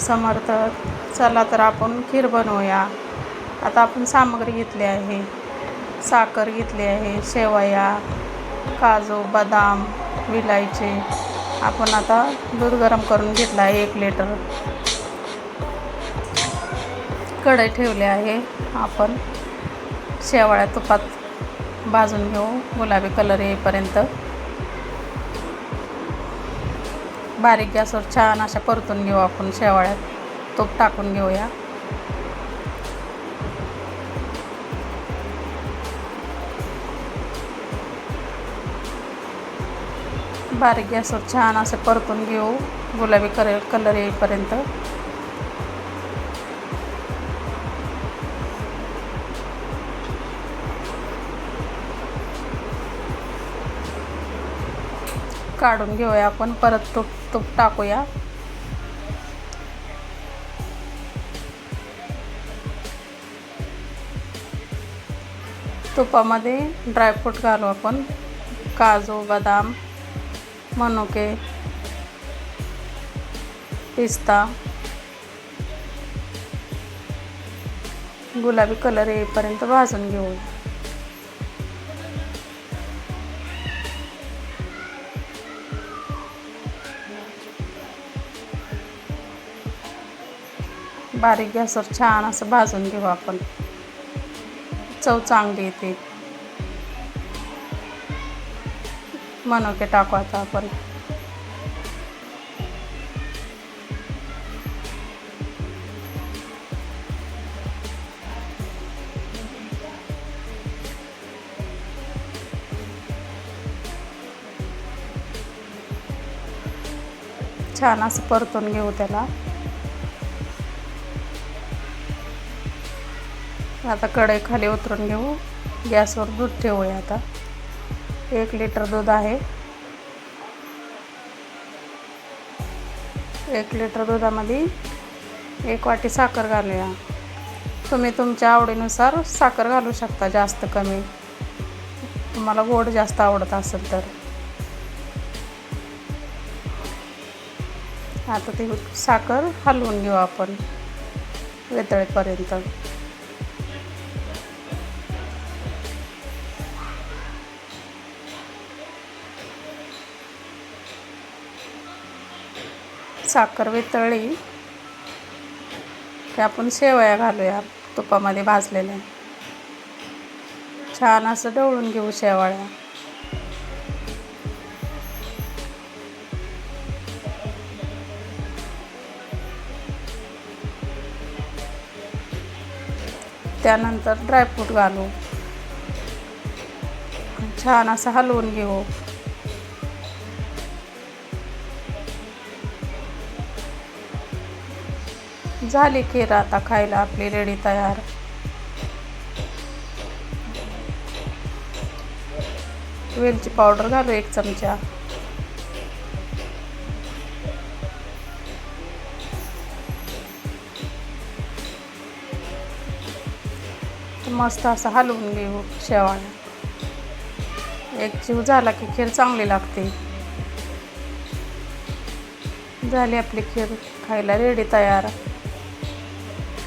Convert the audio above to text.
समर्थ. चला तर आपण खीर बनवूया. आता आपण सामग्री घेतली आहे, साखर घेतली आहे, शेवया, काजू, बदाम, विलायची. आपण आता दूध गरम करून घेतलं आहे 1 लिटर. कढई ठेवली आहे. आपण शेवया तुपात भाजून घेऊ गुलाबी कलर येईपर्यंत. बारीक गॅसवर छान अशा परतून घेऊ आपण. शेवयात तूप टाकून घेऊया. बारीक गॅसवर छान असं परतून घेऊ गुलाबी कलर येईपर्यंत. काढून घेऊया आपण. परत तूप टाकूया. तुपामध्ये ड्रायफ्रूट घालू आपण. काजू, बदाम, मनुके, पिस्ता. गुलाबी कलर येईपर्यंत भाजून घेऊ. बारीक गॅसवर छान असं भाजून घेऊ आपण. चव चांगली येते. मनुके टाकू आता आपण. छान असं परतून घेऊ त्याला. आता कढई खाली उतरून घेऊ. गॅसवर दूध ठेवूया. आता 1 लिटर दूध आहे. 1 लिटर दुधामध्ये 1 वाटी साखर घालूया. तुम्ही तुमच्या आवडीनुसार साखर घालू शकता, जास्त कमी. तुम्हाला गोड जास्त आवडत असेल तर. आता ती साखर हलवून घेऊ आपण वितळेपर्यंत. साखर वितळली की आपण शेवया घालूया तुपामध्ये भाजलेल्या. छान असं ढवळून घेऊ शेवया. त्यानंतर ड्रायफ्रूट घालू. छान असं हलवून घेऊ. झाली खीर आता खायला आपली रेडी तयार. वेलची पावडर घालू 1 चमचा. मस्त असं हलवून घेऊ शेवया. एकजीव झाला की खीर चांगली लागते. झाली आपली खीर खायला रेडी तयार.